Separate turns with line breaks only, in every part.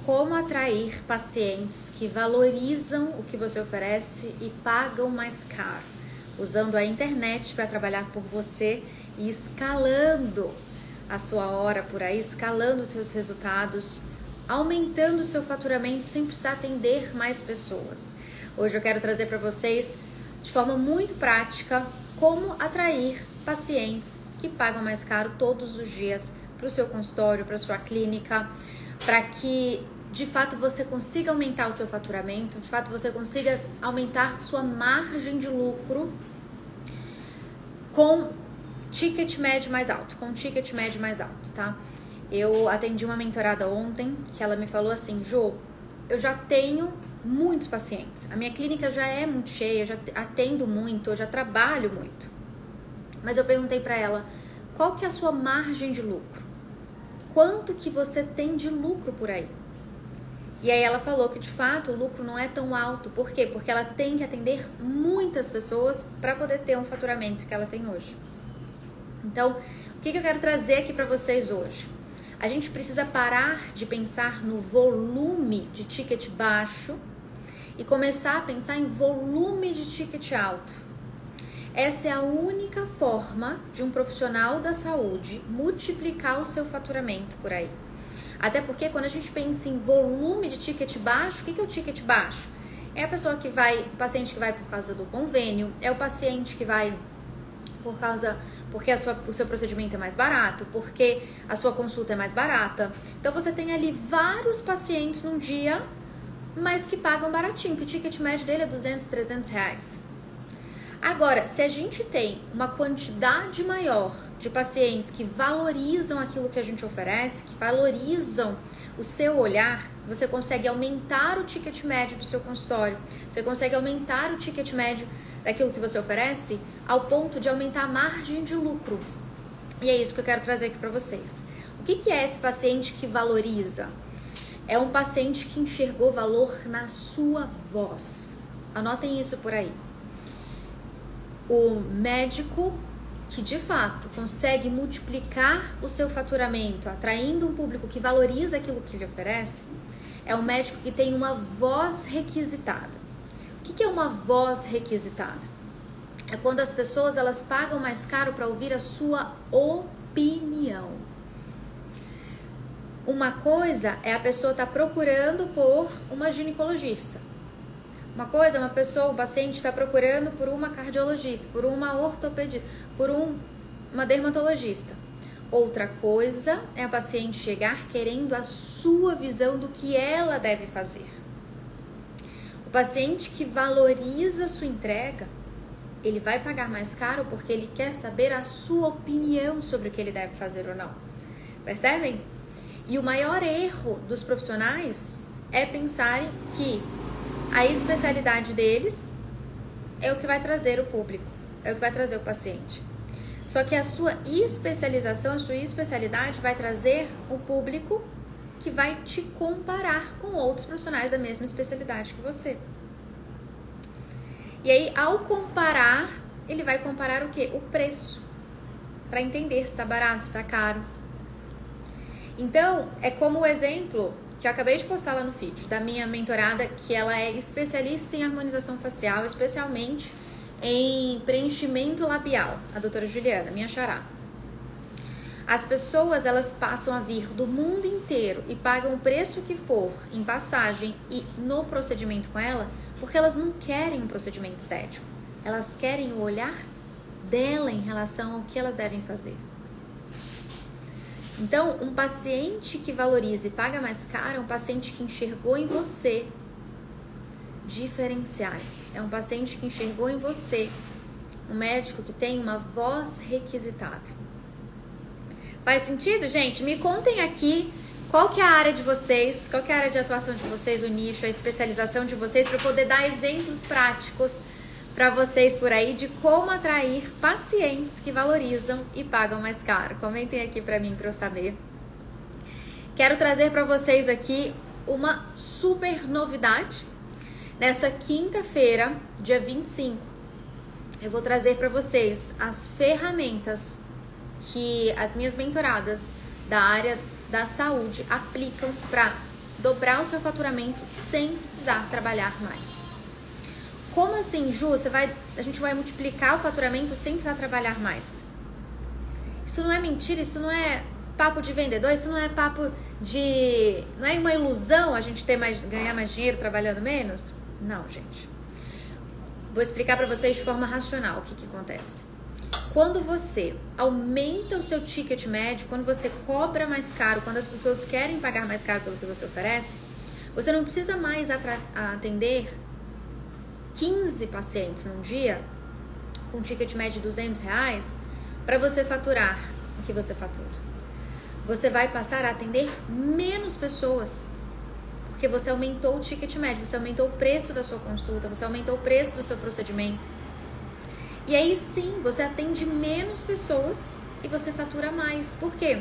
Como atrair pacientes que valorizam o que você oferece e pagam mais caro, usando a internet para trabalhar por você e escalando a sua hora por aí, escalando os seus resultados, aumentando o seu faturamento sem precisar atender mais pessoas. Hoje eu quero trazer para vocês, de forma muito prática, como atrair pacientes que pagam mais caro todos os dias para o seu consultório, para a sua clínica, para que de fato você consiga aumentar o seu faturamento, de fato você consiga aumentar sua margem de lucro com ticket médio mais alto, tá? Eu atendi uma mentorada ontem que ela me falou assim: Jô, eu já tenho muitos pacientes, a minha clínica já é muito cheia, eu já atendo muito, eu já trabalho muito. Mas eu perguntei para ela, qual que é a sua margem de lucro? Quanto que você tem de lucro por aí? E aí ela falou que de fato o lucro não é tão alto. Por quê? Porque ela tem que atender muitas pessoas para poder ter um faturamento que ela tem hoje. Então, o que eu quero trazer aqui para vocês hoje? A gente precisa parar de pensar no volume de ticket baixo e começar a pensar em volume de ticket alto. Essa é a única forma de um profissional da saúde multiplicar o seu faturamento por aí. Até porque quando a gente pensa em volume de ticket baixo, o que é o ticket baixo? É a pessoa que vai, o paciente que vai por causa do convênio, é o paciente que vai porque o seu procedimento é mais barato, porque a sua consulta é mais barata. Então você tem ali vários pacientes num dia, mas que pagam baratinho, que o ticket médio dele é 200, 300 reais. Agora, se a gente tem uma quantidade maior de pacientes que valorizam aquilo que a gente oferece, que valorizam o seu olhar, você consegue aumentar o ticket médio do seu consultório, você consegue aumentar o ticket médio daquilo que você oferece ao ponto de aumentar a margem de lucro. E é isso que eu quero trazer aqui para vocês. O que é esse paciente que valoriza? É um paciente que enxergou valor na sua voz. Anotem isso por aí. O médico que de fato consegue multiplicar o seu faturamento, atraindo um público que valoriza aquilo que ele oferece, é um médico que tem uma voz requisitada. O que é uma voz requisitada? É quando as pessoas elas pagam mais caro para ouvir a sua opinião. Uma coisa é a pessoa estar procurando por uma ginecologista. Uma coisa é o paciente está procurando por uma cardiologista, por uma ortopedista, por uma dermatologista. Outra coisa é a paciente chegar querendo a sua visão do que ela deve fazer. O paciente que valoriza a sua entrega, ele vai pagar mais caro porque ele quer saber a sua opinião sobre o que ele deve fazer ou não. Percebem? E o maior erro dos profissionais é pensarem que a especialidade deles é o que vai trazer o público, é o que vai trazer o paciente. Só que a sua especialização, a sua especialidade vai trazer o público que vai te comparar com outros profissionais da mesma especialidade que você. E aí, ao comparar, ele vai comparar o quê? O preço, para entender se está barato, se está caro. Então, é como o exemplo que eu acabei de postar lá no feed, da minha mentorada, que ela é especialista em harmonização facial, especialmente em preenchimento labial, a doutora Juliana, minha xará. As pessoas, elas passam a vir do mundo inteiro e pagam o preço que for em passagem e no procedimento com ela, porque elas não querem um procedimento estético. Elas querem o olhar dela em relação ao que elas devem fazer. Então, um paciente que valoriza e paga mais caro é um paciente que enxergou em você diferenciais. É um paciente que enxergou em você um médico que tem uma voz requisitada. Faz sentido, gente? Me contem aqui qual que é a área de vocês, qual que é a área de atuação de vocês, o nicho, a especialização de vocês, para poder dar exemplos práticos para vocês por aí de como atrair pacientes que valorizam e pagam mais caro. Comentem aqui para mim, para eu saber. Quero trazer para vocês aqui uma super novidade. Nessa quinta-feira, dia 25, eu vou trazer para vocês as ferramentas que as minhas mentoradas da área da saúde aplicam para dobrar o seu faturamento sem precisar trabalhar mais. Como assim, Ju? A gente vai multiplicar o faturamento sem precisar trabalhar mais? Isso não é mentira, isso não é papo de vendedor, isso não é papo de... Não é uma ilusão a gente ganhar mais dinheiro trabalhando menos? Não, gente. Vou explicar para vocês de forma racional o que acontece. Quando você aumenta o seu ticket médio, quando você cobra mais caro, quando as pessoas querem pagar mais caro pelo que você oferece, você não precisa mais atender 15 pacientes num dia, com um ticket médio de R$200, para você faturar o que você fatura. Você vai passar a atender menos pessoas, porque você aumentou o ticket médio, você aumentou o preço da sua consulta, você aumentou o preço do seu procedimento. E aí sim, você atende menos pessoas e você fatura mais. Por quê?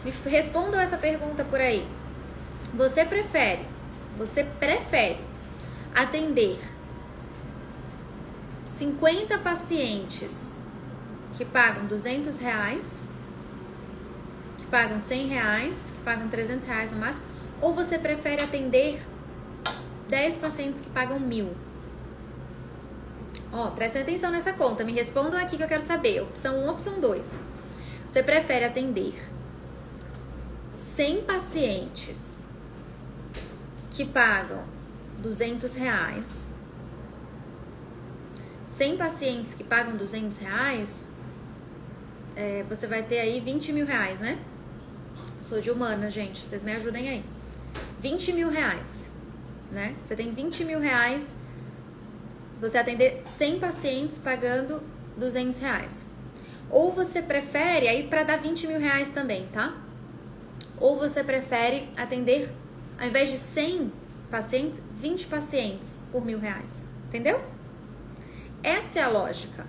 Me respondam essa pergunta por aí. Você prefere atender 50 pacientes que pagam R$200, que pagam R$100, que pagam R$300 no máximo, ou você prefere atender 10 pacientes que pagam R$1.000? Ó, prestem atenção nessa conta, me respondam aqui que eu quero saber. Opção 1, opção 2. Você prefere atender 100 pacientes que pagam R$200, 100 pacientes que pagam R$200, você vai ter aí R$20.000, né? Sou de humana, gente, vocês me ajudem aí. R$20.000, né? Você tem R$20.000, você atender 100 pacientes pagando R$200. Ou você prefere, aí para dar R$20.000 também, tá? Ou você prefere atender, ao invés de 100 pacientes, 20 pacientes por R$1.000, entendeu? Essa é a lógica.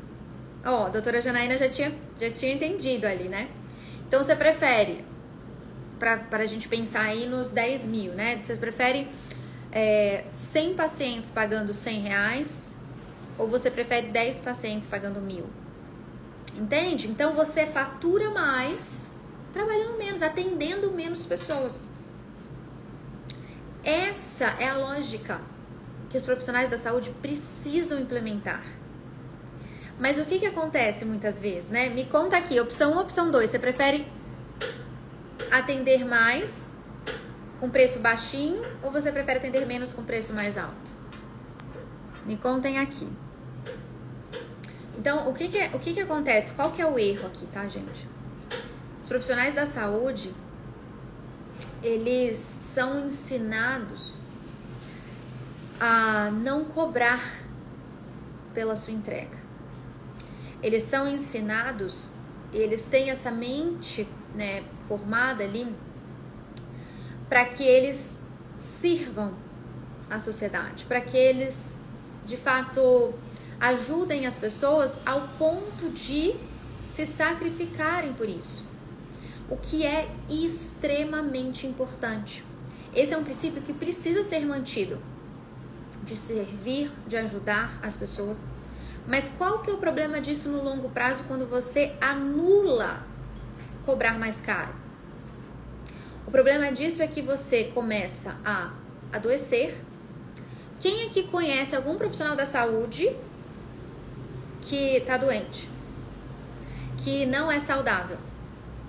Ó, a doutora Janaína já tinha entendido ali, né? Então, você prefere, para a gente pensar aí nos 10.000, né? Você prefere 100 pacientes pagando R$100 ou você prefere 10 pacientes pagando R$1.000? Entende? Então, você fatura mais trabalhando menos, atendendo menos pessoas. Essa é a lógica que os profissionais da saúde precisam implementar. Mas o que acontece muitas vezes, né? Me conta aqui, opção 1 ou opção 2, você prefere atender mais com preço baixinho ou você prefere atender menos com preço mais alto? Me contem aqui. Então, o que acontece? Qual que é o erro aqui, tá, gente? Os profissionais da saúde, eles são ensinados a não cobrar pela sua entrega. Eles são ensinados, eles têm essa mente, né, formada ali para que eles sirvam à sociedade, para que eles, de fato, ajudem as pessoas ao ponto de se sacrificarem por isso, o que é extremamente importante. Esse é um princípio que precisa ser mantido, de servir, de ajudar as pessoas. Mas qual que é o problema disso no longo prazo quando você anula cobrar mais caro? O problema disso é que você começa a adoecer. Quem aqui conhece algum profissional da saúde que está doente, que não é saudável,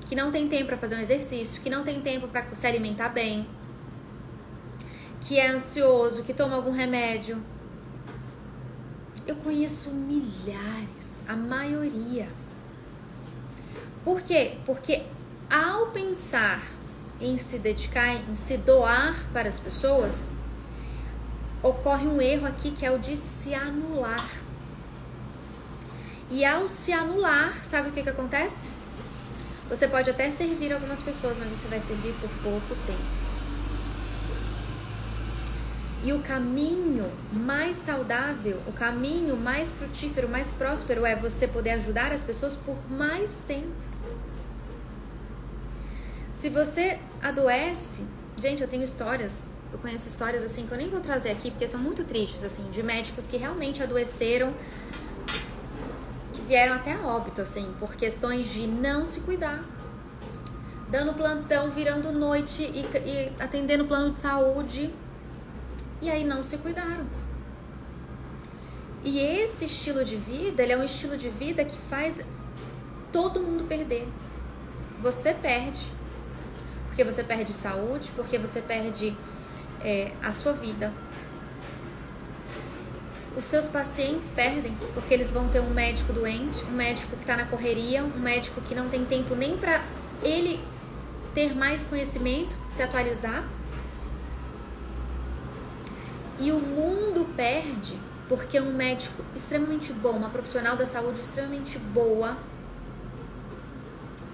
que não tem tempo para fazer um exercício, que não tem tempo para se alimentar bem, que é ansioso, que toma algum remédio? Eu conheço milhares, a maioria. Por quê? Porque ao pensar em se dedicar, em se doar para as pessoas, ocorre um erro aqui que é o de se anular. E ao se anular, sabe o que acontece? Você pode até servir algumas pessoas, mas você vai servir por pouco tempo. E o caminho mais saudável, o caminho mais frutífero, mais próspero é você poder ajudar as pessoas por mais tempo. Se você adoece, gente, eu conheço histórias assim que eu nem vou trazer aqui porque são muito tristes, assim, de médicos que realmente adoeceram, que vieram até a óbito, assim, por questões de não se cuidar, dando plantão, virando noite e atendendo plano de saúde, e aí não se cuidaram. E esse estilo de vida, ele é um estilo de vida que faz todo mundo perder. Você perde, porque você perde saúde, porque você perde a sua vida. Os seus pacientes perdem, porque eles vão ter um médico doente, um médico que está na correria, um médico que não tem tempo nem para ele ter mais conhecimento, se atualizar. E o mundo perde, porque um médico extremamente bom, uma profissional da saúde extremamente boa,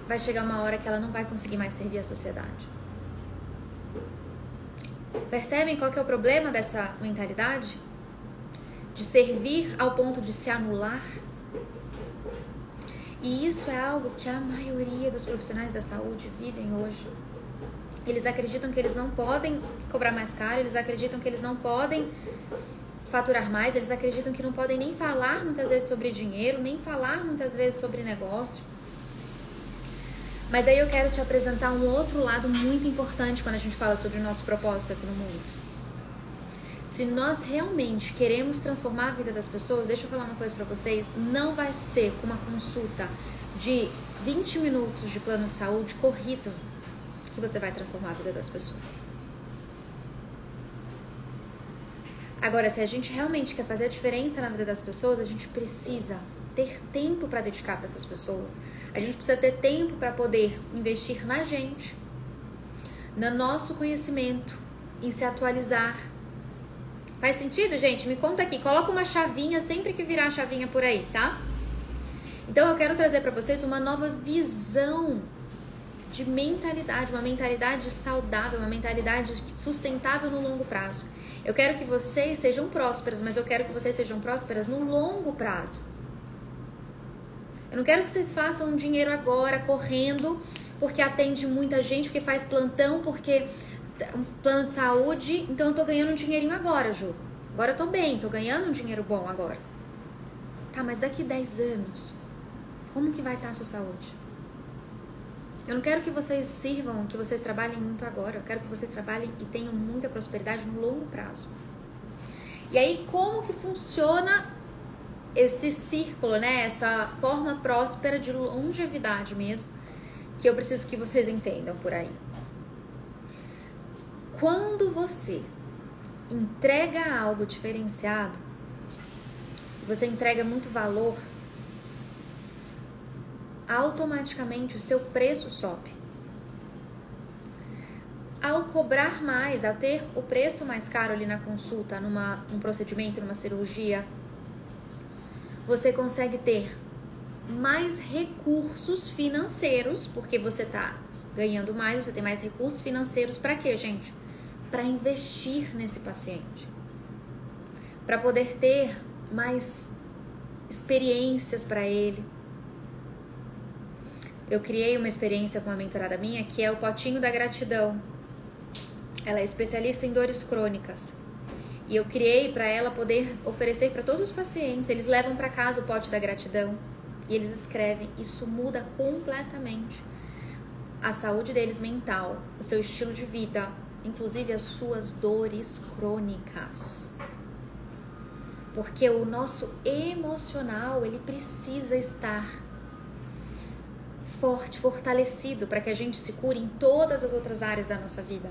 vai chegar uma hora que ela não vai conseguir mais servir a sociedade. Percebem qual que é o problema dessa mentalidade? De servir ao ponto de se anular? E isso é algo que a maioria dos profissionais da saúde vivem hoje. Eles acreditam que eles não podem cobrar mais caro, eles acreditam que eles não podem faturar mais, eles acreditam que não podem nem falar muitas vezes sobre dinheiro, nem falar muitas vezes sobre negócio. Mas aí eu quero te apresentar um outro lado muito importante quando a gente fala sobre o nosso propósito aqui no mundo. Se nós realmente queremos transformar a vida das pessoas, deixa eu falar uma coisa pra vocês, não vai ser com uma consulta de 20 minutos de plano de saúde corrido que você vai transformar a vida das pessoas. Agora, se a gente realmente quer fazer a diferença na vida das pessoas, a gente precisa ter tempo para dedicar para essas pessoas. A gente precisa ter tempo para poder investir na gente, no nosso conhecimento, em se atualizar. Faz sentido, gente? Me conta aqui. Coloca uma chavinha sempre que virar a chavinha por aí, tá? Então eu quero trazer para vocês uma nova visão de mentalidade, uma mentalidade saudável, uma mentalidade sustentável no longo prazo. Eu quero que vocês sejam prósperas, mas eu quero que vocês sejam prósperas no longo prazo. Eu não quero que vocês façam dinheiro agora, correndo, porque atende muita gente, porque faz plantão, porque um plano de saúde, então eu tô ganhando um dinheirinho agora, Ju. Agora eu tô bem, tô ganhando um dinheiro bom agora. Tá, mas daqui 10 anos, como que vai estar a sua saúde? Eu não quero que vocês sirvam, que vocês trabalhem muito agora. Eu quero que vocês trabalhem e tenham muita prosperidade no longo prazo. E aí, como que funciona esse círculo, né? Essa forma próspera de longevidade mesmo, que eu preciso que vocês entendam por aí. Quando você entrega algo diferenciado, você entrega muito valor, automaticamente o seu preço sobe. Ao cobrar mais, ao ter o preço mais caro ali na consulta, num procedimento, numa cirurgia, você consegue ter mais recursos financeiros, porque você está ganhando mais, você tem mais recursos financeiros para quê, gente? Para investir nesse paciente, para poder ter mais experiências para ele. Eu criei uma experiência com uma mentorada minha que é o potinho da gratidão. Ela é especialista em dores crônicas. E eu criei para ela poder oferecer para todos os pacientes. Eles levam para casa o pote da gratidão e eles escrevem. Isso muda completamente a saúde deles mental, o seu estilo de vida, inclusive as suas dores crônicas. Porque o nosso emocional, ele precisa estar forte, fortalecido, para que a gente se cure em todas as outras áreas da nossa vida.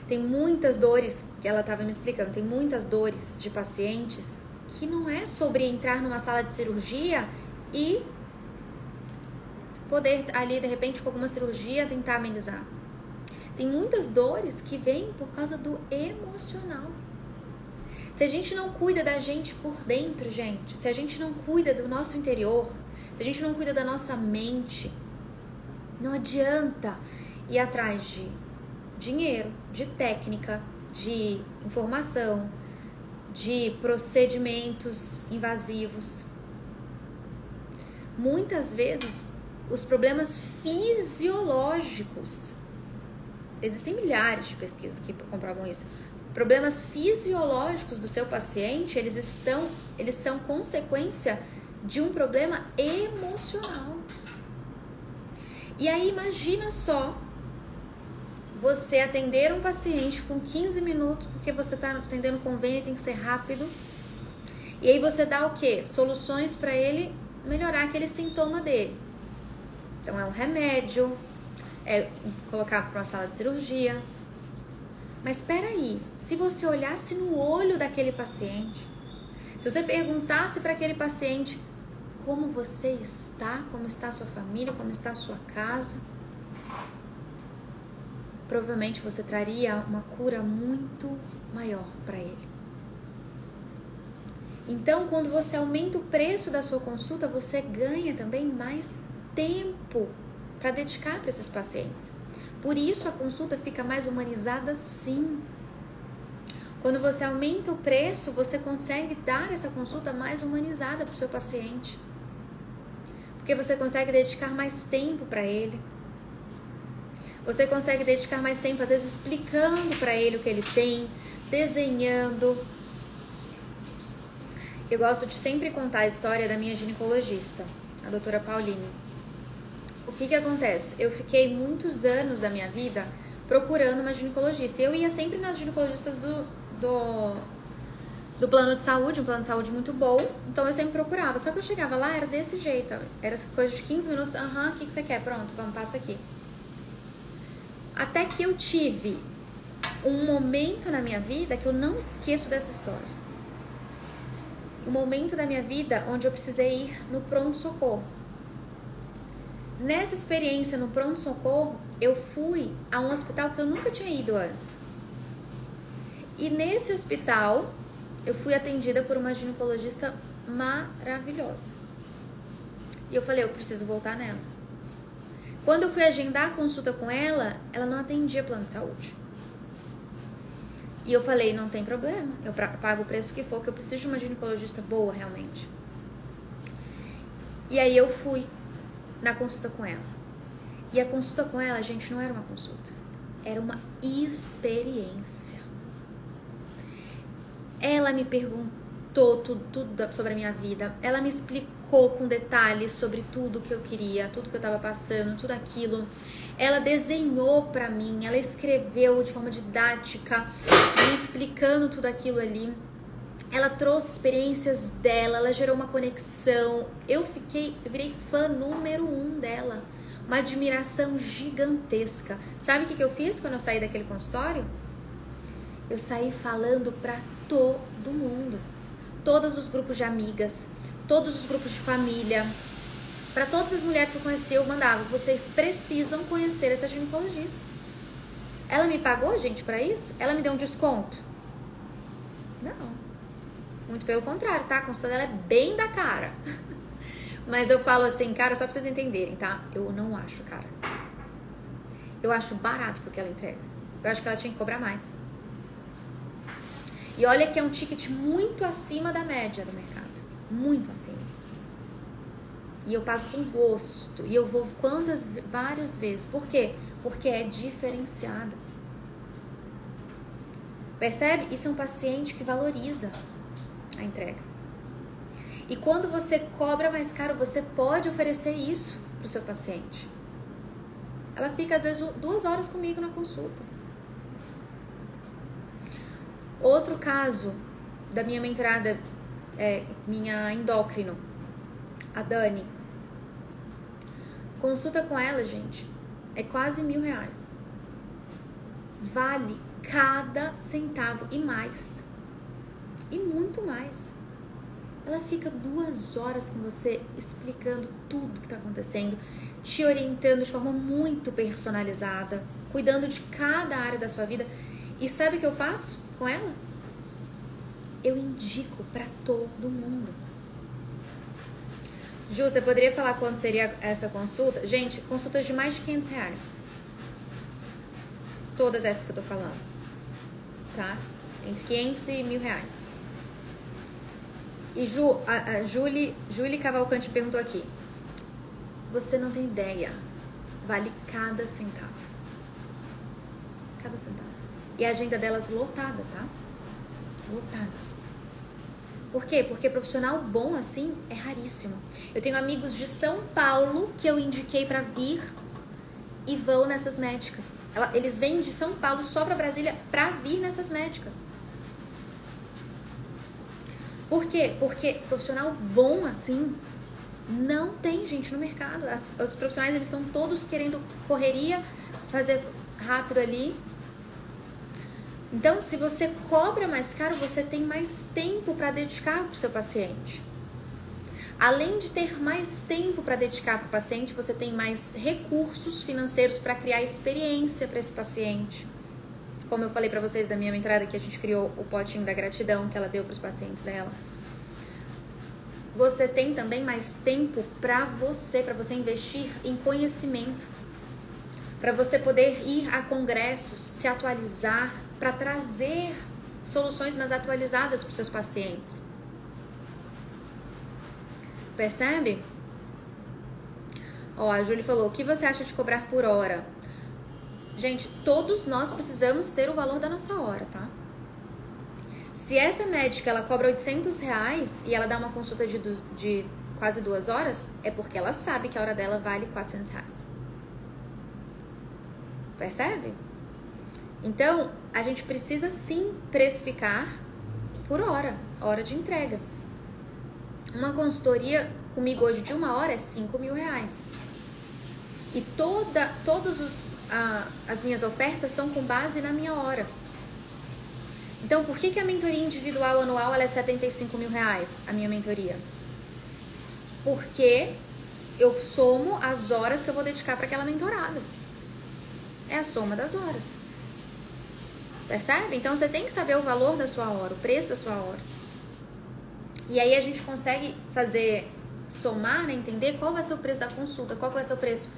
Tem muitas dores, que ela estava me explicando, tem muitas dores de pacientes que não é sobre entrar numa sala de cirurgia e poder ali, de repente, com alguma cirurgia, tentar amenizar. Tem muitas dores que vêm por causa do emocional. Se a gente não cuida da gente por dentro, gente, se a gente não cuida do nosso interior, se a gente não cuida da nossa mente, não adianta ir atrás de dinheiro, de técnica, de informação, de procedimentos invasivos. Muitas vezes, os problemas fisiológicos, existem milhares de pesquisas que comprovam isso, problemas fisiológicos do seu paciente, eles são consequência de um problema emocional. E aí imagina só você atender um paciente com 15 minutos, porque você está atendendo convênio e tem que ser rápido. E aí você dá o quê? Soluções para ele melhorar aquele sintoma dele. Então é um remédio, é colocar para uma sala de cirurgia. Mas espera aí, se você olhasse no olho daquele paciente, se você perguntasse para aquele paciente como você está, como está a sua família, como está a sua casa, provavelmente você traria uma cura muito maior para ele. Então, quando você aumenta o preço da sua consulta, você ganha também mais tempo para dedicar para esses pacientes. Por isso, a consulta fica mais humanizada, sim. Quando você aumenta o preço, você consegue dar essa consulta mais humanizada para o seu paciente. Porque você consegue dedicar mais tempo para ele. Você consegue dedicar mais tempo, às vezes, explicando para ele o que ele tem, desenhando. Eu gosto de sempre contar a história da minha ginecologista, a doutora Pauline. O que acontece? Eu fiquei muitos anos da minha vida procurando uma ginecologista. Eu ia sempre nas ginecologistas do plano de saúde, um plano de saúde muito bom. Então eu sempre procurava. Só que eu chegava lá, era desse jeito. Era coisa de 15 minutos. O que você quer? Pronto, vamos, passa aqui. Até que eu tive um momento na minha vida que eu não esqueço dessa história. Um momento da minha vida onde eu precisei ir no pronto-socorro. Nessa experiência no pronto-socorro, eu fui a um hospital que eu nunca tinha ido antes. E nesse hospital, eu fui atendida por uma ginecologista maravilhosa. E eu falei, eu preciso voltar nela. Quando eu fui agendar a consulta com ela, ela não atendia plano de saúde. E eu falei, não tem problema, eu pago o preço que for, que eu preciso de uma ginecologista boa, realmente. E aí eu fui na consulta com ela. E a consulta com ela, gente, não era uma consulta. Era uma experiência. Ela me perguntou tudo sobre a minha vida. Ela me explicou com detalhes sobre tudo que eu queria, tudo que eu estava passando, tudo aquilo. Ela desenhou para mim, ela escreveu de forma didática, me explicando tudo aquilo ali. Ela trouxe experiências dela, ela gerou uma conexão. Eu virei fã número 1 dela. Uma admiração gigantesca. Sabe o que eu fiz quando eu saí daquele consultório? Eu saí falando para todo mundo. Todos os grupos de amigas, todos os grupos de família. Para todas as mulheres que eu conheci, eu mandava, vocês precisam conhecer essa ginecologista. Ela me pagou, gente, para isso? Ela me deu um desconto? Não. Muito pelo contrário, tá? A consulta dela é bem da cara. Mas eu falo assim, cara, só pra vocês entenderem, tá? Eu não acho cara. Eu acho barato porque ela entrega. Eu acho que ela tinha que cobrar mais. E olha que é um ticket muito acima da média do mercado. Muito acima. E eu pago com gosto. E eu vou várias vezes. Por quê? Porque é diferenciada. Percebe? Isso é um paciente que valoriza a entrega. E quando você cobra mais caro, você pode oferecer isso para o seu paciente. Ela fica, às vezes, 2 horas comigo na consulta. Outro caso da minha mentorada, minha endócrino, a Dani. Consulta com ela, gente, é quase R$1.000. Vale cada centavo e mais. E muito mais. Ela fica 2 horas com você explicando tudo que está acontecendo, te orientando de forma muito personalizada, cuidando de cada área da sua vida. E sabe o que eu faço com ela? Eu indico para todo mundo. Ju, você poderia falar quanto seria essa consulta? Gente, consultas de mais de R$500. Todas essas que eu tô falando. Tá? Entre 500 e R$1.000. E Ju, a Julie Cavalcante perguntou aqui. Você não tem ideia. Vale cada centavo. Cada centavo. E a agenda delas lotada, tá? Lotadas. Por quê? Porque profissional bom assim é raríssimo. Eu tenho amigos de São Paulo que eu indiquei pra vir e vão nessas médicas. Eles vêm de São Paulo só para Brasília para vir nessas médicas. Por quê? Porque profissional bom assim não tem, gente, no mercado. Os profissionais, eles estão todos querendo correria, fazer rápido ali. Então, se você cobra mais caro, você tem mais tempo para dedicar para o seu paciente. Além de ter mais tempo para dedicar para o paciente, você tem mais recursos financeiros para criar experiência para esse paciente. Como eu falei para vocês da minha mentorada, que a gente criou o potinho da gratidão que ela deu para os pacientes dela. Você tem também mais tempo para você investir em conhecimento, para você poder ir a congressos, se atualizar, para trazer soluções mais atualizadas para os seus pacientes. Percebe? Ó, a Júlia falou, o que você acha de cobrar por hora? Gente, todos nós precisamos ter o valor da nossa hora, tá? Se essa médica, ela cobra R$800 e ela dá uma consulta de quase 2 horas, é porque ela sabe que a hora dela vale R$400. Percebe? Então, a gente precisa sim precificar por hora de entrega. Uma consultoria comigo hoje de 1 hora é R$5.000. E todas as minhas ofertas são com base na minha hora. Então, por que a mentoria individual anual ela é R$75.000, a minha mentoria? Porque eu somo as horas que eu vou dedicar para aquela mentorada. É a soma das horas. Percebe? Então, você tem que saber o valor da sua hora, o preço da sua hora. E aí a gente consegue somar, né? Entender qual vai ser o preço da consulta, qual vai ser o preço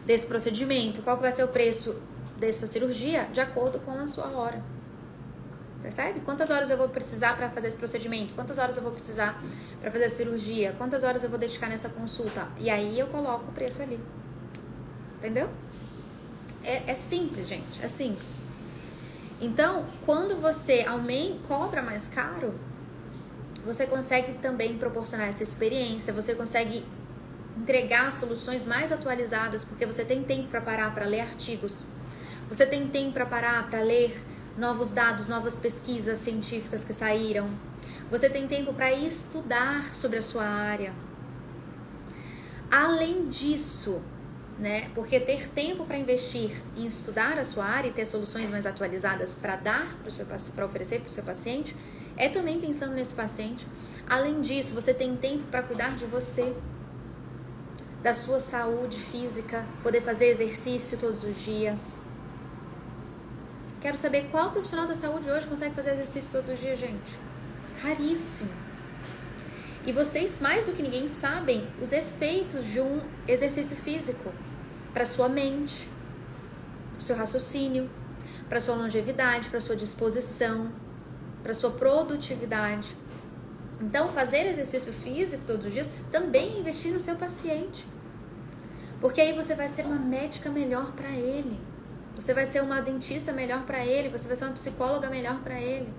desse procedimento, qual vai ser o preço dessa cirurgia, de acordo com a sua hora. Percebe? Quantas horas eu vou precisar para fazer esse procedimento? Quantas horas eu vou precisar para fazer a cirurgia? Quantas horas eu vou dedicar nessa consulta? E aí eu coloco o preço ali. Entendeu? É simples, gente. É simples. Então, quando você cobra mais caro, você consegue também proporcionar essa experiência, você consegue entregar soluções mais atualizadas, porque você tem tempo para parar para ler artigos, você tem tempo para parar para ler novos dados, novas pesquisas científicas que saíram, você tem tempo para estudar sobre a sua área. Além disso, né, porque ter tempo para investir em estudar a sua área e ter soluções mais atualizadas para para oferecer para o seu paciente, é também pensando nesse paciente. Além disso, você tem tempo para cuidar de você, da sua saúde física, poder fazer exercício todos os dias. Quero saber qual profissional da saúde hoje consegue fazer exercício todos os dias, gente. Raríssimo. E vocês, mais do que ninguém, sabem os efeitos de um exercício físico para sua mente, para o seu raciocínio, para sua longevidade, para sua disposição, para sua produtividade. Então, fazer exercício físico todos os dias também é investir no seu paciente. Porque aí você vai ser uma médica melhor para ele. Você vai ser uma dentista melhor para ele. Você vai ser uma psicóloga melhor para ele.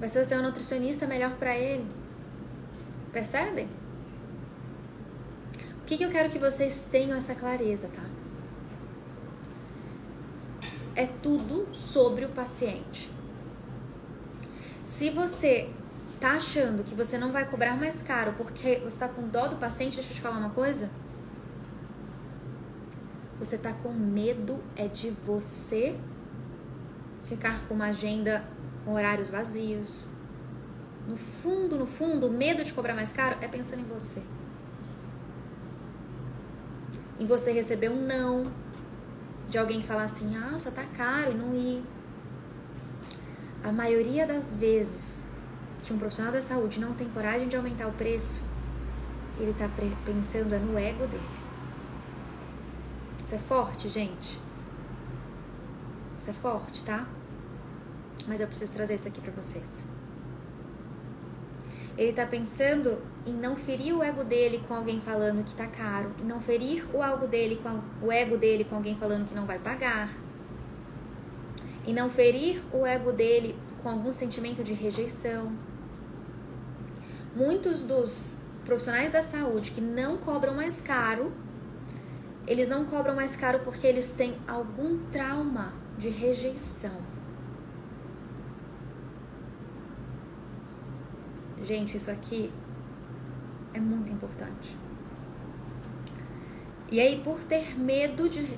Você vai ser uma nutricionista melhor para ele. Percebem? O que eu quero que vocês tenham essa clareza, tá? É tudo sobre o paciente. Se você tá achando que você não vai cobrar mais caro porque você tá com dó do paciente, deixa eu te falar uma coisa. Você tá com medo de você ficar com uma agenda com horários vazios. No fundo, o medo de cobrar mais caro é pensando em você. Em você receber um não, de alguém falar assim, só tá caro e não ir. A maioria das vezes que um profissional da saúde não tem coragem de aumentar o preço, ele tá pensando no ego dele. Isso é forte, gente. Isso é forte, tá? Mas eu preciso trazer isso aqui pra vocês. Ele tá pensando em não ferir o ego dele com alguém falando que tá caro, e não ferir o ego dele com alguém falando que não vai pagar, e não ferir o ego dele com algum sentimento de rejeição. Muitos dos profissionais da saúde que não cobram mais caro, eles não cobram mais caro porque eles têm algum trauma de rejeição. Gente, isso aqui é muito importante. E aí, por ter medo de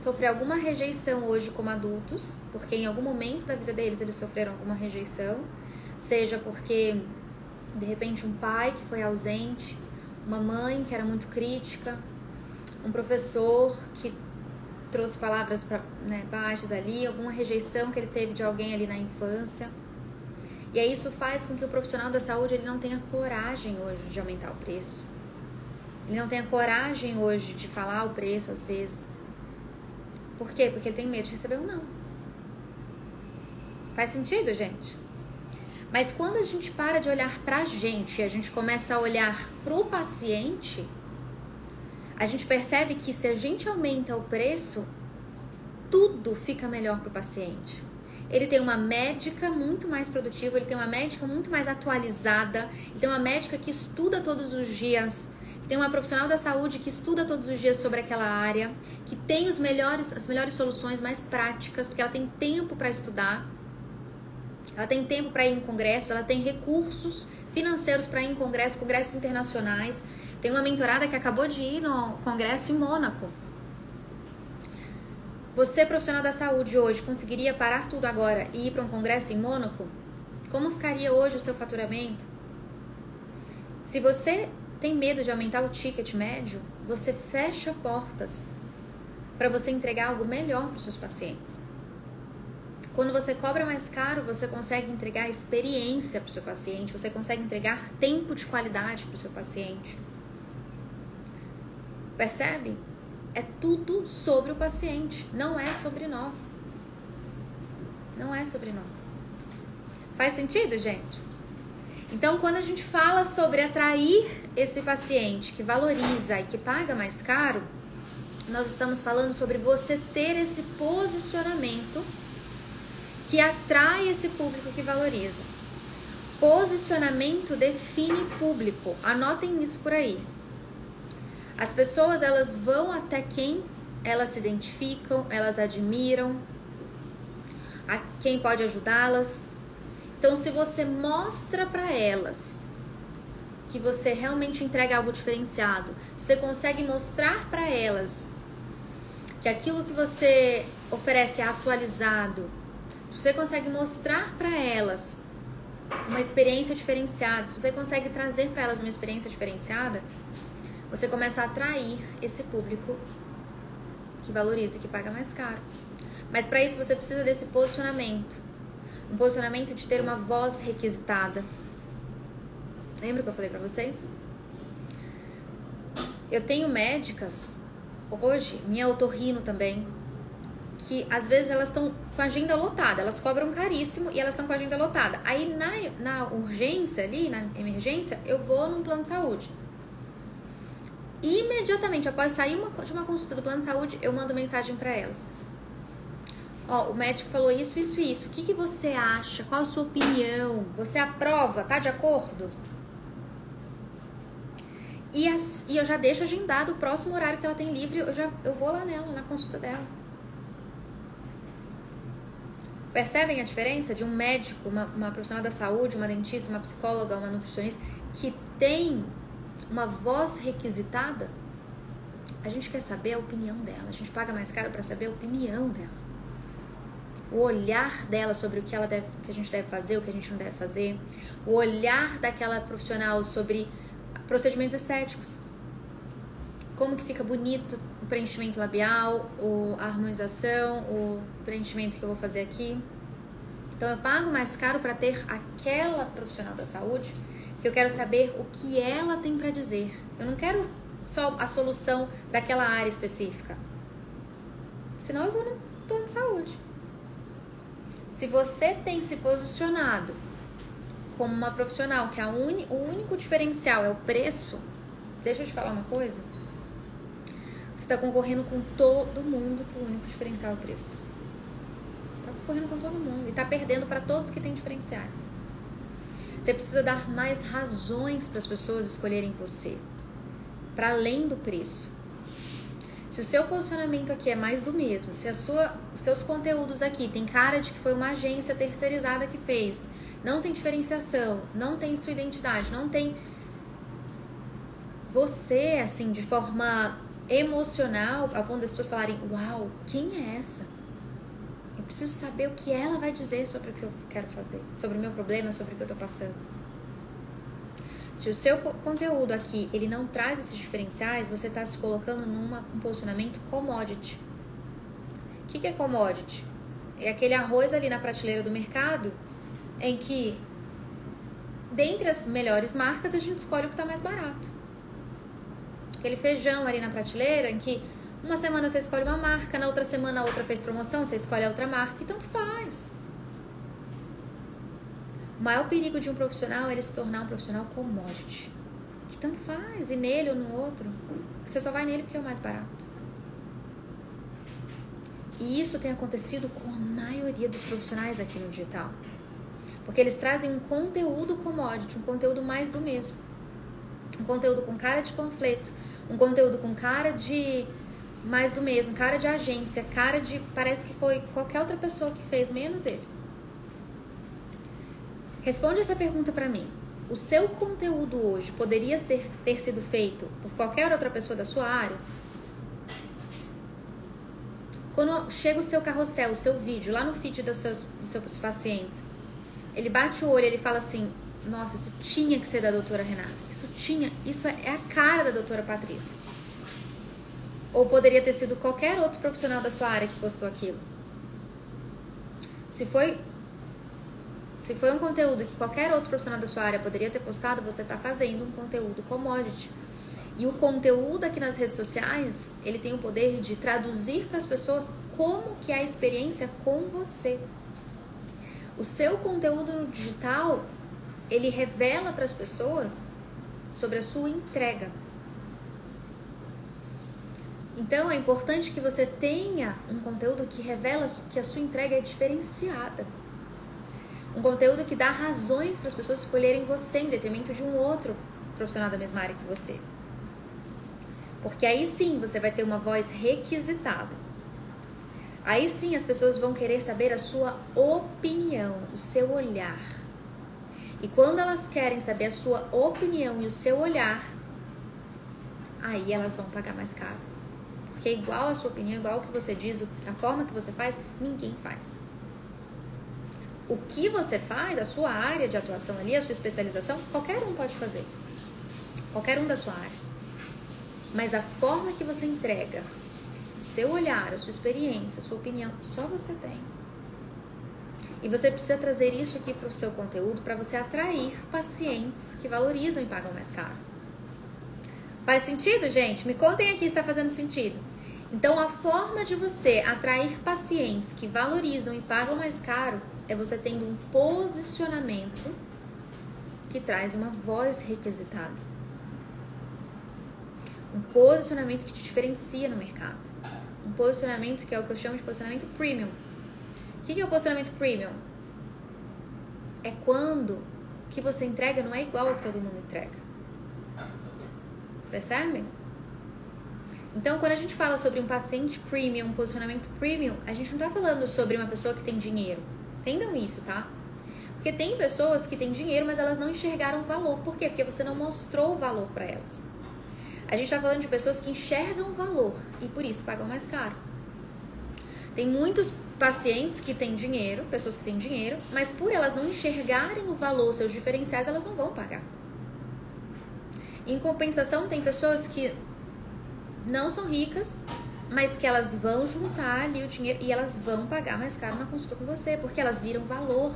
sofrer alguma rejeição hoje como adultos, porque em algum momento da vida deles eles sofreram alguma rejeição, seja porque, de repente, um pai que foi ausente, uma mãe que era muito crítica, um professor que trouxe palavras baixas ali, alguma rejeição que ele teve de alguém ali na infância. E aí isso faz com que o profissional da saúde ele não tenha coragem hoje de aumentar o preço. Ele não tenha coragem hoje de falar o preço às vezes. Por quê? Porque ele tem medo de receber um não. Faz sentido, gente? Mas quando a gente para de olhar pra gente e a gente começa a olhar pro paciente, a gente percebe que se a gente aumenta o preço, tudo fica melhor pro paciente. Ele tem uma médica muito mais produtiva, ele tem uma médica muito mais atualizada, ele tem uma médica que estuda todos os dias, tem uma profissional da saúde que estuda todos os dias sobre aquela área, que tem as melhores soluções mais práticas, porque ela tem tempo para estudar, ela tem tempo para ir em congresso, ela tem recursos financeiros para ir em congressos internacionais. Tem uma mentorada que acabou de ir no congresso em Mônaco. Você, profissional da saúde hoje, conseguiria parar tudo agora e ir para um congresso em Mônaco? Como ficaria hoje o seu faturamento? Se você tem medo de aumentar o ticket médio, você fecha portas para você entregar algo melhor para os seus pacientes. Quando você cobra mais caro, você consegue entregar experiência para o seu paciente, você consegue entregar tempo de qualidade para o seu paciente. Percebe? É tudo sobre o paciente, não é sobre nós. Não é sobre nós. Faz sentido, gente? Então, quando a gente fala sobre atrair esse paciente que valoriza e que paga mais caro, nós estamos falando sobre você ter esse posicionamento que atrai esse público que valoriza. Posicionamento define público. Anotem isso por aí. As pessoas, elas vão até quem elas se identificam, elas admiram, a quem pode ajudá-las. Então, se você mostra para elas que você realmente entrega algo diferenciado, se você consegue mostrar para elas que aquilo que você oferece é atualizado, se você consegue mostrar para elas uma experiência diferenciada, se você consegue trazer para elas uma experiência diferenciada, você começa a atrair esse público que valoriza e que paga mais caro. Mas para isso você precisa desse posicionamento. Um posicionamento de ter uma voz requisitada. Lembra que eu falei para vocês? Eu tenho médicas, hoje, minha otorrino também, que às vezes elas estão com a agenda lotada, elas cobram caríssimo e elas estão com a agenda lotada. Aí na urgência ali, na emergência, eu vou num plano de saúde. Imediatamente após sair de uma consulta do plano de saúde, eu mando mensagem para elas. Ó, o médico falou isso, isso e isso. O que você acha? Qual a sua opinião? Você aprova? Tá de acordo? E eu já deixo agendado o próximo horário que ela tem livre, eu vou lá nela, na consulta dela. Percebem a diferença de um médico, uma profissional da saúde, uma dentista, uma psicóloga, uma nutricionista, que tem uma voz requisitada? A gente quer saber a opinião dela, a gente paga mais caro para saber a opinião dela. O olhar dela sobre o que a gente deve fazer, o que a gente não deve fazer. O olhar daquela profissional sobre procedimentos estéticos. Como que fica bonito o preenchimento labial, a harmonização, o preenchimento que eu vou fazer aqui. Então eu pago mais caro para ter aquela profissional da saúde, que eu quero saber o que ela tem para dizer. Eu não quero só a solução daquela área específica. Senão eu vou no plano de saúde. Se você tem se posicionado como uma profissional que o único diferencial é o preço, deixa eu te falar uma coisa. Você está concorrendo com todo mundo que o único diferencial é o preço. Está concorrendo com todo mundo e está perdendo para todos que têm diferenciais. Você precisa dar mais razões para as pessoas escolherem você, para além do preço. Se Se o seu posicionamento aqui é mais do mesmo, se os seus conteúdos aqui tem cara de que foi uma agência terceirizada que fez, não tem diferenciação, não tem sua identidade, não tem você, assim, de forma emocional, a ponto das pessoas falarem, uau, quem é essa? Eu preciso saber o que ela vai dizer sobre o que eu quero fazer, sobre o meu problema, sobre o que eu tô passando. Se o seu conteúdo aqui, ele não traz esses diferenciais, você está se colocando um posicionamento commodity. O que é commodity? É aquele arroz ali na prateleira do mercado, em que, dentre as melhores marcas, a gente escolhe o que está mais barato. Aquele feijão ali na prateleira, em que uma semana você escolhe uma marca, na outra semana a outra fez promoção, você escolhe a outra marca, e tanto faz. O maior perigo de um profissional é ele se tornar um profissional commodity. Que tanto faz, e nele ou no outro. Você só vai nele porque é o mais barato. E isso tem acontecido com a maioria dos profissionais aqui no digital. Porque eles trazem um conteúdo commodity, um conteúdo mais do mesmo. Um conteúdo com cara de panfleto, um conteúdo com cara de mais do mesmo, cara de agência, cara de... parece que foi qualquer outra pessoa que fez, menos ele. Responde essa pergunta pra mim. O seu conteúdo hoje poderia ter sido feito por qualquer outra pessoa da sua área? Quando chega o seu carrossel, o seu vídeo, lá no feed dos seus pacientes, ele bate o olho e ele fala assim, nossa, isso tinha que ser da doutora Renata. Isso é a cara da doutora Patrícia. Ou poderia ter sido qualquer outro profissional da sua área que postou aquilo. Se foi um conteúdo que qualquer outro profissional da sua área poderia ter postado, você está fazendo um conteúdo commodity. E o conteúdo aqui nas redes sociais, ele tem o poder de traduzir para as pessoas como que é a experiência com você. O seu conteúdo no digital, ele revela para as pessoas sobre a sua entrega. Então, é importante que você tenha um conteúdo que revela que a sua entrega é diferenciada. Um conteúdo que dá razões para as pessoas escolherem você em detrimento de um outro profissional da mesma área que você. Porque aí sim você vai ter uma voz requisitada. Aí sim as pessoas vão querer saber a sua opinião, o seu olhar. E quando elas querem saber a sua opinião e o seu olhar, aí elas vão pagar mais caro. Porque igual a sua opinião, igual o que você diz, a forma que você faz, ninguém faz. O que você faz, a sua área de atuação ali, a sua especialização, qualquer um pode fazer. Qualquer um da sua área. Mas a forma que você entrega, o seu olhar, a sua experiência, a sua opinião, só você tem. E você precisa trazer isso aqui para o seu conteúdo para você atrair pacientes que valorizam e pagam mais caro. Faz sentido, gente? Me contem aqui se está fazendo sentido. Então, a forma de você atrair pacientes que valorizam e pagam mais caro é você tendo um posicionamento que traz uma voz requisitada. Um posicionamento que te diferencia no mercado. Um posicionamento que é o que eu chamo de posicionamento premium. O que é o posicionamento premium? É quando o que você entrega não é igual ao que todo mundo entrega. Percebem? Então, quando a gente fala sobre um paciente premium, um posicionamento premium, a gente não está falando sobre uma pessoa que tem dinheiro. Entendam isso, tá? Porque tem pessoas que têm dinheiro, mas elas não enxergaram valor. Por quê? Porque você não mostrou o valor para elas. A gente está falando de pessoas que enxergam valor e por isso pagam mais caro. Tem muitos pacientes que têm dinheiro, pessoas que têm dinheiro, mas por elas não enxergarem o valor, seus diferenciais, elas não vão pagar. Em compensação, tem pessoas que não são ricas, mas que elas vão juntar ali o dinheiro e elas vão pagar mais caro na consulta com você, porque elas viram valor.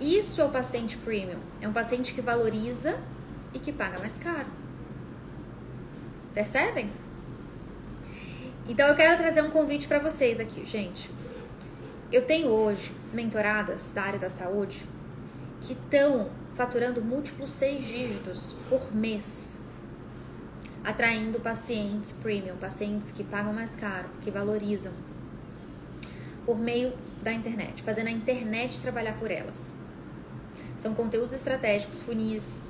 Isso é o paciente premium. É um paciente que valoriza e que paga mais caro. Percebem? Então, eu quero trazer um convite para vocês aqui, gente. Eu tenho hoje mentoradas da área da saúde que estão faturando múltiplos 6 dígitos por mês, atraindo pacientes premium, pacientes que pagam mais caro, que valorizam, por meio da internet, fazendo a internet trabalhar por elas. São conteúdos estratégicos, funis,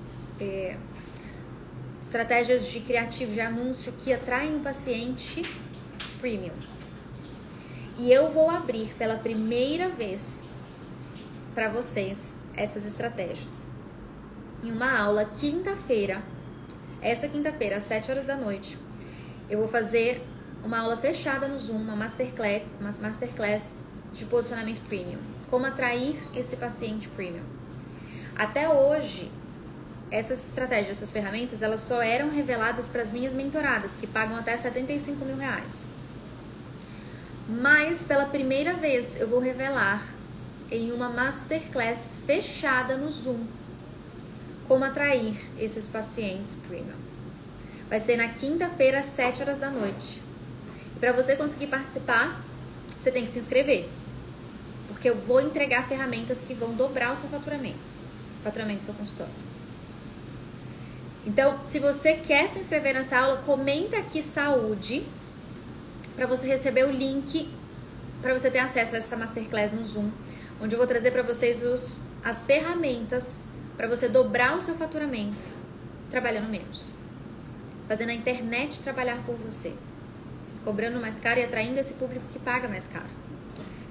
estratégias de criativo, de anúncio que atraem um paciente premium. E eu vou abrir pela primeira vez para vocês essas estratégias em uma aula quinta-feira. Essa quinta-feira, às 7 horas da noite, eu vou fazer uma aula fechada no Zoom, uma masterclass de posicionamento premium. Como atrair esse paciente premium. Até hoje, essas estratégias, essas ferramentas, elas só eram reveladas para as minhas mentoradas, que pagam até R$75 mil. Mas, pela primeira vez, eu vou revelar em uma masterclass fechada no Zoom como atrair esses pacientes premium. Vai ser na quinta-feira, às 7 horas da noite. E para você conseguir participar, você tem que se inscrever. Porque eu vou entregar ferramentas que vão dobrar o seu faturamento do seu consultório. Então, se você quer se inscrever nessa aula, comenta aqui saúde para você receber o link para você ter acesso a essa masterclass no Zoom, onde eu vou trazer para vocês as ferramentas para você dobrar o seu faturamento trabalhando menos. Fazendo a internet trabalhar por você. Cobrando mais caro e atraindo esse público que paga mais caro.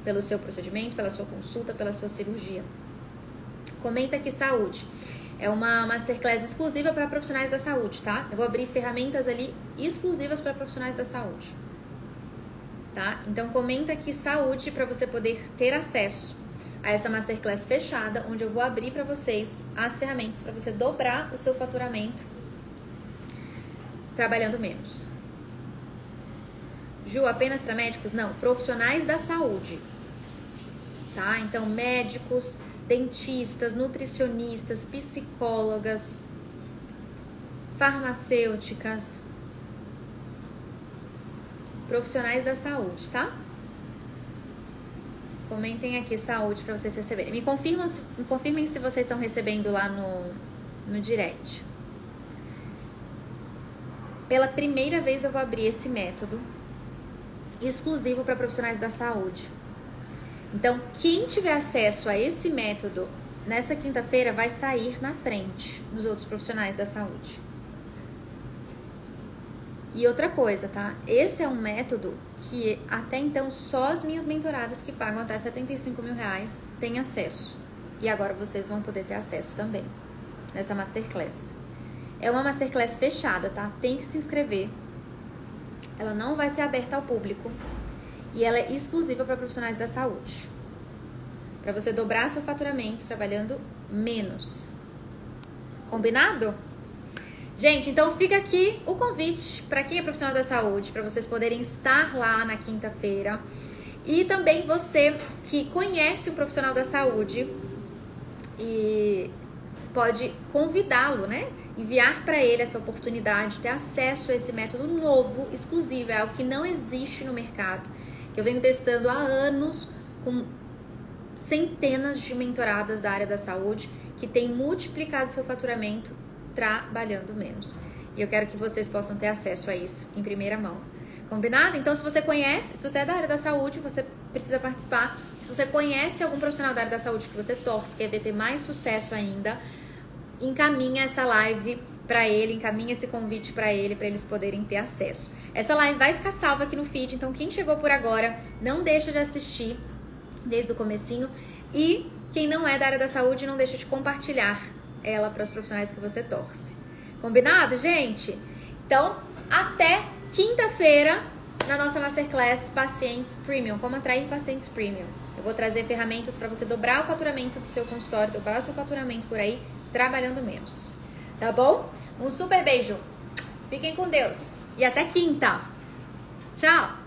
Pelo seu procedimento, pela sua consulta, pela sua cirurgia. Comenta aqui saúde. É uma masterclass exclusiva para profissionais da saúde, tá? Eu vou abrir ferramentas ali exclusivas para profissionais da saúde. Tá? Então comenta aqui saúde para você poder ter acesso a essa masterclass fechada, onde eu vou abrir para vocês as ferramentas para você dobrar o seu faturamento trabalhando menos. Ju, apenas para médicos? Não, profissionais da saúde. Tá? Então, médicos, dentistas, nutricionistas, psicólogas, farmacêuticas, profissionais da saúde, tá? Comentem aqui saúde para vocês receberem. Me confirmem se vocês estão recebendo lá no direct. Pela primeira vez eu vou abrir esse método exclusivo para profissionais da saúde. Então, quem tiver acesso a esse método nessa quinta-feira vai sair na frente dos outros profissionais da saúde. E outra coisa, tá? Esse é um método que até então só as minhas mentoradas que pagam até R$75 mil têm acesso. E agora vocês vão poder ter acesso também nessa masterclass. É uma masterclass fechada, tá? Tem que se inscrever. Ela não vai ser aberta ao público. E ela é exclusiva para profissionais da saúde. Para você dobrar seu faturamento trabalhando menos. Combinado? Gente, então fica aqui o convite para quem é profissional da saúde, para vocês poderem estar lá na quinta-feira. E também você que conhece um profissional da saúde e pode convidá-lo, né? Enviar para ele essa oportunidade de ter acesso a esse método novo, exclusivo, é algo que não existe no mercado, que eu venho testando há anos com centenas de mentoradas da área da saúde que tem multiplicado seu faturamento trabalhando menos. E eu quero que vocês possam ter acesso a isso em primeira mão. Combinado? Então, se você conhece, se você é da área da saúde, você precisa participar. Se você conhece algum profissional da área da saúde que você torce, quer ver ter mais sucesso ainda, encaminha essa live para ele, encaminha esse convite para eles poderem ter acesso. Essa live vai ficar salva aqui no feed, então quem chegou por agora, não deixa de assistir desde o comecinho. E quem não é da área da saúde, não deixa de compartilhar ela para os profissionais que você torce. Combinado, gente? Então, até quinta-feira na nossa Masterclass Pacientes Premium. Como atrair pacientes premium. Eu vou trazer ferramentas para você dobrar o faturamento do seu consultório, dobrar o seu faturamento por aí, trabalhando menos. Tá bom? Um super beijo. Fiquem com Deus. E até quinta. Tchau.